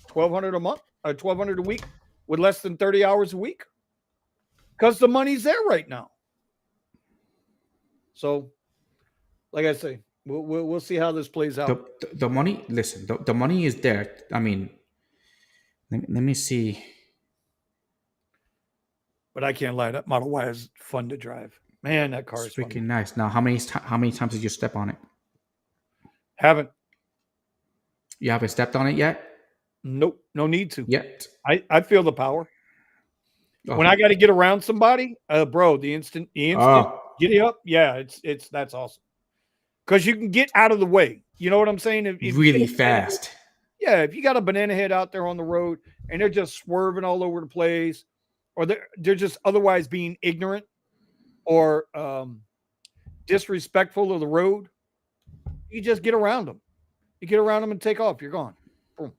$1,200 a month, or $1,200 a week, with less than 30 hours a week, because the money's there right now. So, like I say, we'll see how this plays out. The money, listen, the money is there. I mean, let me see. But I can't lie, that Model Y is fun to drive. Man, that car is freaking nice. Now, how many times did you step on it? Haven't. You haven't stepped on it yet? Nope, no need to. Yet. I feel the power. Oh. When I got to get around somebody, bro, the instant giddy up, yeah, it's that's awesome. Because you can get out of the way. You know what I'm saying? If really fast. Yeah, if you got a banana head out there on the road and they're just swerving all over the place, or they're just otherwise being ignorant or disrespectful of the road, you just get around them. You get around them and take off. You're gone. Boom.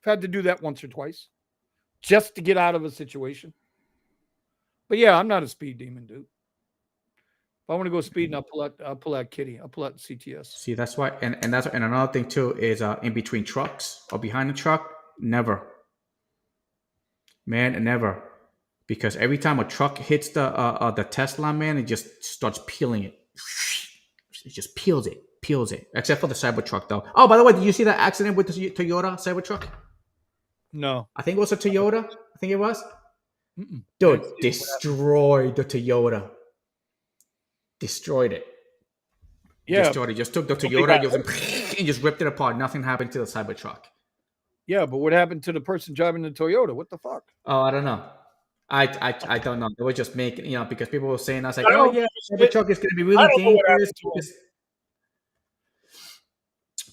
I've had to do that once or twice just to get out of a situation. But yeah, I'm not a speed demon, dude. If I want to go speeding, I'll pull out Kitty. I'll pull out the CTS. See, that's why, and another thing too is in between trucks or behind the truck, never. Man, never. Because every time a truck hits the Tesla, man, it just starts peeling it. It just peels it. Except for the Cybertruck, though. Oh, by the way, did you see that accident with the Toyota Cybertruck? No. I think it was a Toyota. I think it was. Mm-mm. Dude, destroyed the Toyota. Destroyed it. Yeah. Destroyed it. Just took the Toyota and just ripped it apart. Nothing happened to the Cybertruck. Yeah, but what happened to the person driving the Toyota? What the fuck? Oh, I don't know. I don't know. They were just making, because people were saying, I was like, oh yeah, the Cybertruck is going to be really dangerous.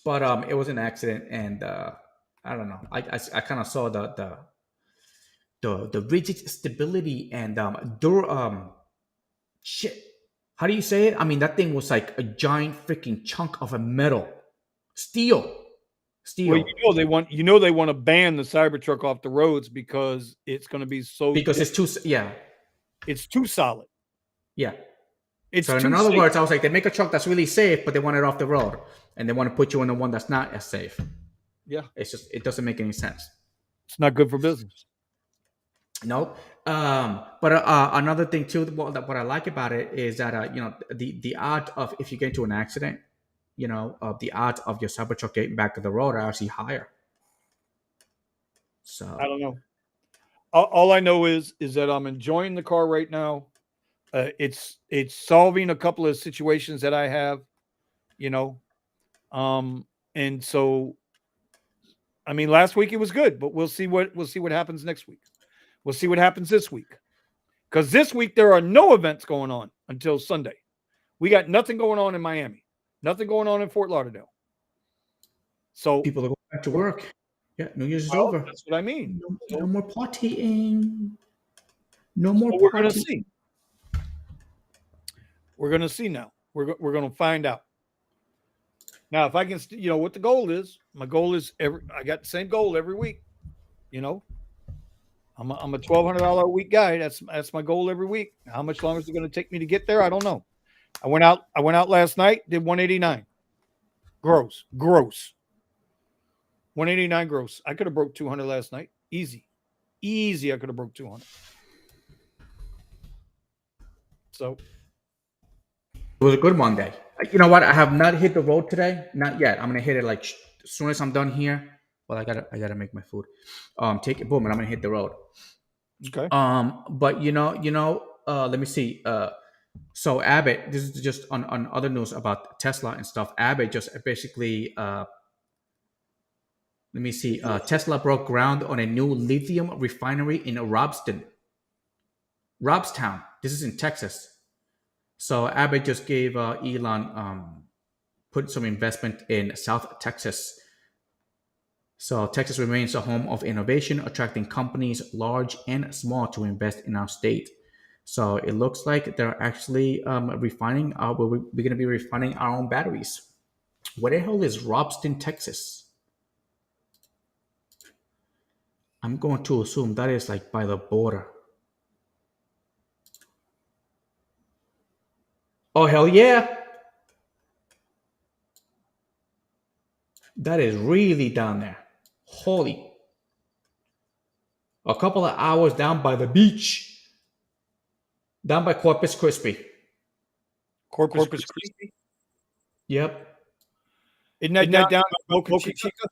But it was an accident, and I don't know. I kind of saw the rigid stability and shit. How do you say it? I mean, that thing was like a giant freaking chunk of a metal, steel. Well, they want to ban the Cybertruck off the roads because it's going to be it's too it's too solid. Yeah. So in other words, I was like, they make a truck that's really safe, but they want it off the road, and they want to put you in the one that's not as safe. Yeah. It doesn't make any sense. It's not good for business. No. But another thing too, what I like about it is that the odds of, if you get into an accident, the odds of your Cybertruck getting back to the road are actually higher. So I don't know. All I know is that I'm enjoying the car right now. It's solving a couple of situations that I have, and so, I mean, last week it was good, but we'll see what happens next week. We'll see what happens this week, because this week there are no events going on until Sunday. We got nothing going on in Miami, nothing going on in Fort Lauderdale. So, People are going back to work. Yeah, New Year's is well, over. that's what I mean. No, no So, more partying. No so more we're gonna partying. see. We're gonna see now. We're gonna find out. Now, if I can, what the goal is. My goal is I got the same goal every week. You know, I'm a $1,200 a week guy. That's my goal every week. How much longer is it going to take me to get there? I don't know. I went out last night. Did 189 gross. 189 gross. I could have broke 200 last night. Easy. I could have broke 200. So It was a good Monday. You know what? I have not hit the road today. Not yet. I'm gonna hit it like as soon as I'm done here. Well, I gotta make my food. Take it, boom, and I'm gonna hit the road. okay. But let me see. So Abbott, this is just on other news about Tesla and stuff. Abbott just basically, let me see. Tesla broke ground on a new lithium refinery in Robstown. This is in Texas. So Abbott just gave Elon put some investment in South Texas. So Texas remains a home of innovation, attracting companies large and small to invest in our state. So it looks like they're actually refining. We're going to be refining our own batteries. Where the hell is Robston, Texas? I'm going to assume that is like by the border. Oh hell yeah! That is really down there. Holy! A couple of hours down by the beach, down by Corpus Christi. Corpus Christi. Yep. Isn't that down by Boca Chica?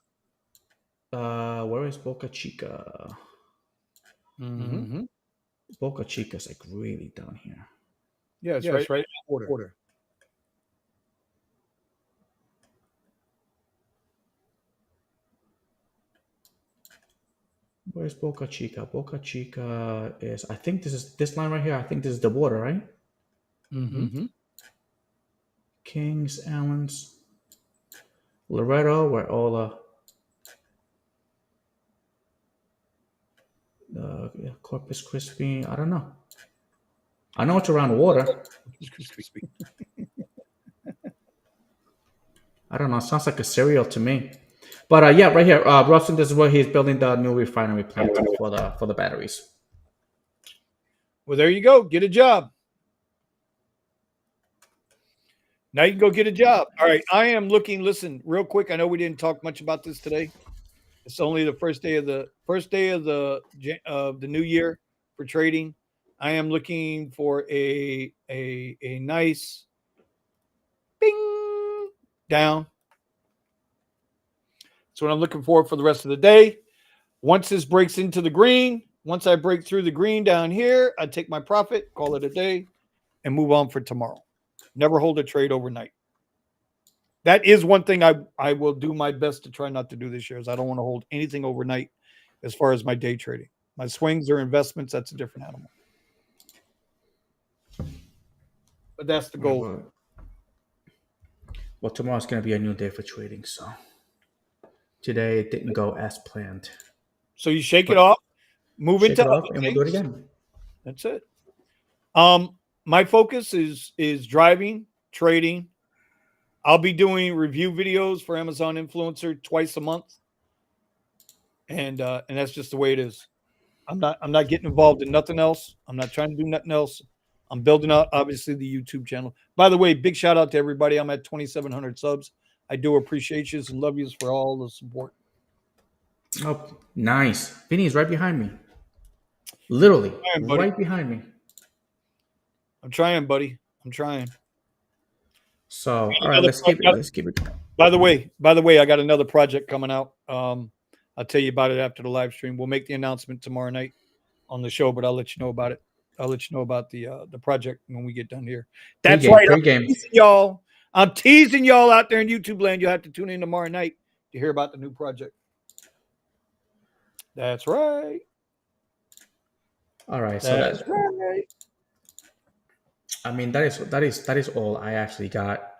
Where is Boca Chica? Mm-hmm. Boca Chica's like really down here. Yeah, it's right. Border. Where's Boca Chica? Boca Chica is, I think this is this line right here. I think this is the border, right? Mm-hmm. Kings, Allens, Loretto, where all the Corpus Christi. I don't know. I know it's around water. Corpus Christi. I don't know. It sounds like a cereal to me. But yeah, right here, Robson. This is where he's building the new refinery plant for the batteries. Well, there you go. Get a job. Now you can go get a job. All right. I am looking. Listen, real quick. I know we didn't talk much about this today. It's only the first day of the new year for trading. I am looking for a nice bing down. That's what I'm looking for the rest of the day. Once this breaks into the green, once I break through the green down here, I take my profit, call it a day, and move on for tomorrow. Never hold a trade overnight. That is one thing I will do my best to try not to do this year is I don't want to hold anything overnight as far as my day trading. My swings or investments, that's a different animal. But that's the goal. Well, tomorrow's going to be a new day for trading, so today it didn't go as planned. So you shake it off, move into other things, and we'll do it again. That's it. My focus is driving, trading. I'll be doing review videos for Amazon Influencer twice a month, and that's just the way it is. I'm not getting involved in nothing else. I'm not trying to do nothing else. I'm building out obviously the YouTube channel. By the way, big shout out to everybody. I'm at 2,700 subs. I do appreciate you and love you for all the support. Oh, nice. Vinny is right behind me. Literally, right behind me. I'm trying, buddy. I'm trying. So, all right, let's keep it. By the way, I got another project coming out. I'll tell you about it after the live stream. We'll make the announcement tomorrow night on the show, but I'll let you know about it. I'll let you know about the project when we get done here. That's right, y'all. I'm teasing y'all out there in YouTube land. You'll have to tune in tomorrow night to hear about the new project. That's right. All right, so that's right. I mean, that is all I actually got.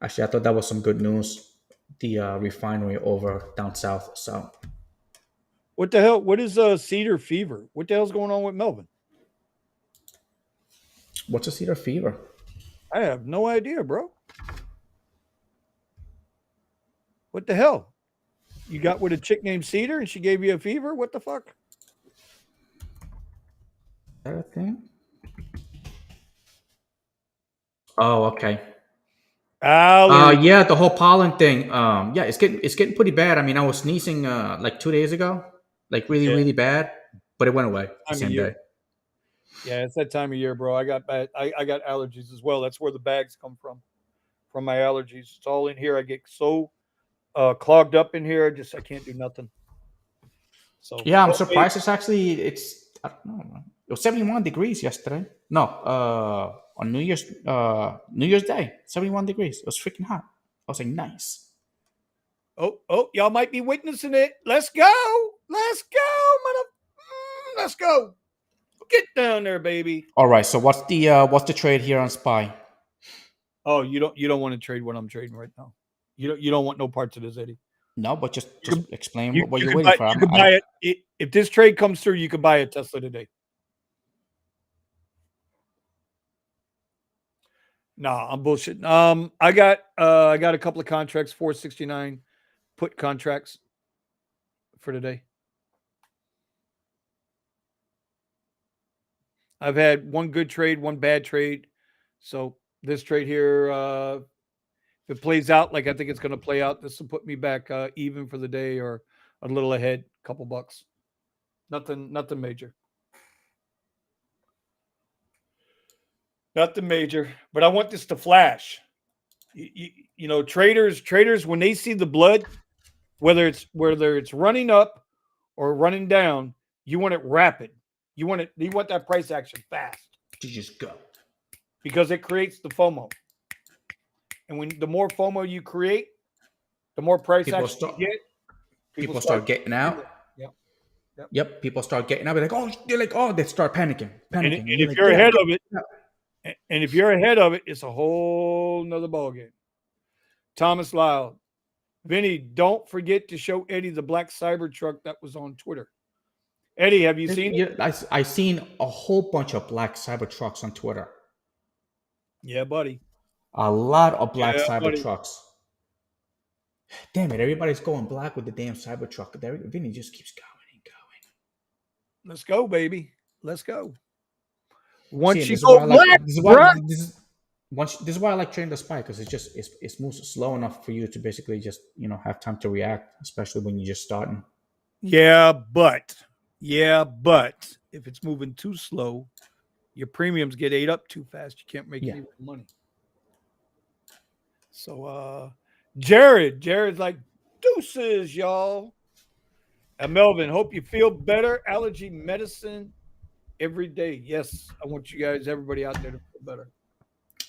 Actually, I thought that was some good news. the refinery over down south. So What the hell? What is cedar fever? What the hell's going on with Melvin? what's a cedar fever? I have no idea, bro. What the hell? You got with a chick named Cedar and she gave you a fever? What the fuck? Is that a thing? Oh, okay. Allergy. Yeah, the whole pollen thing. Yeah, it's getting pretty bad. I mean, I was sneezing like 2 days ago, like really Yeah, really bad, but it went away the time of same year. day. Yeah, it's that time of year, bro. I got bad. I got allergies as well. That's where the bags come from my allergies. It's all in here. I get so clogged up in here. I can't do nothing. So, Yeah, I'm well, hey, surprised. It's I don't know. It was 71 degrees yesterday. No, on New Year's Day, 71 degrees. It was freaking hot. I was like, nice. y'all might be witnessing it. Let's go. Let's go, let's go. Get down there, baby. All right. So what's the trade here on Spy? Oh, you don't want to trade what I'm trading right now. You don't want no parts of this, Eddie. No, but just You just can explain you, what you you're could waiting buy for. you could buy it if this trade comes through. You could buy a Tesla today. Nah, I'm bullshitting. I got a couple of contracts, 469 put contracts for today. I've had one good trade, one bad trade. So this trade here, if it plays out like I think it's going to play out, this will put me back even for the day or a little ahead, couple bucks. Nothing major. Nothing major. But I want this to flash. Traders when they see the blood, whether it's running up or running down, you want it rapid. You want that price action fast To just go. because it creates the FOMO. And when the more FOMO you create, the more price People action start you get. People people start. start getting out. Yep. Yep. Yep, people start getting out. They're like, they start panicking, And, panicking, and and they're if like, you're yeah, ahead get of it, out. and if you're ahead of it, it's a whole nother ballgame. Thomas Lyle, Vinny, don't forget to show Eddie the black Cybertruck that was on Twitter. Eddie, have you seen it? Yeah, I seen a whole bunch of black Cybertrucks on Twitter. Yeah, buddy. A lot of black Yeah, buddy. Cybertrucks. Damn it, everybody's going black with the damn Cybertruck. Vinny just keeps going and going. Let's go, baby. Let's go. See, Once and you this is go why I like black, this is why bruh. this is why I like trading the spy, because it's slow enough for you to basically just have time to react, especially when you're just starting. Yeah, but if it's moving too slow, your premiums get ate up too fast. You can't make Yeah. any money. So Jared's like, deuces, y'all. And Melvin, hope you feel better. Allergy medicine every day. Yes, I want you guys, everybody out there to feel better.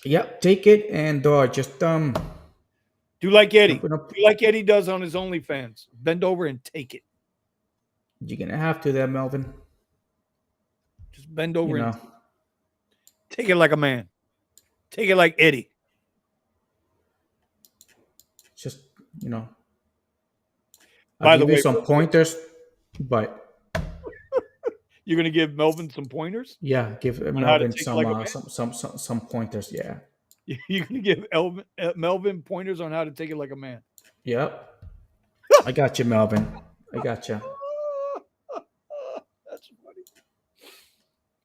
Yep, take it and just Do like Eddie. open up. Do like Eddie does on his OnlyFans. Bend over and take it. You're gonna have to there, Melvin. Just bend You over and know, take it like a man. Take it like Eddie. just I'll By the give you way, some pointers, but you're gonna give Melvin some pointers yeah, give on how to Melvin take it like a man. some pointers. Yeah. You're gonna give Melvin pointers on how to take it like a man. Yep. I got you, Melvin. I got you. That's funny.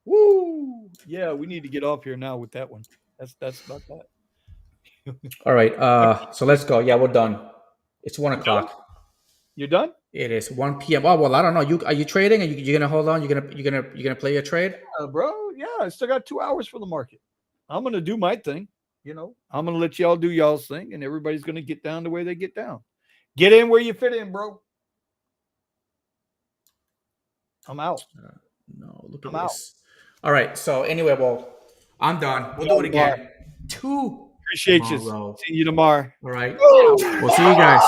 Woo! Yeah, we need to get off here now with that one. That's about that. All right. So let's go. Yeah, we're done. It's 1 o'clock. You done? It is 1 p.m. Oh well, I don't know. Are you trading? Are you gonna hold on? You're gonna play your trade? Bro. Yeah, I still got 2 hours for the market. I'm gonna do my thing. I'm gonna let y'all do y'all's thing, and everybody's gonna get down the way they get down. Get in where you fit in, bro. I'm out. No, look at I'm out. this. All right. So anyway, well, I'm done. We'll do it again. Appreciate you. Tomorrow. See you tomorrow. All right. We'll see you guys.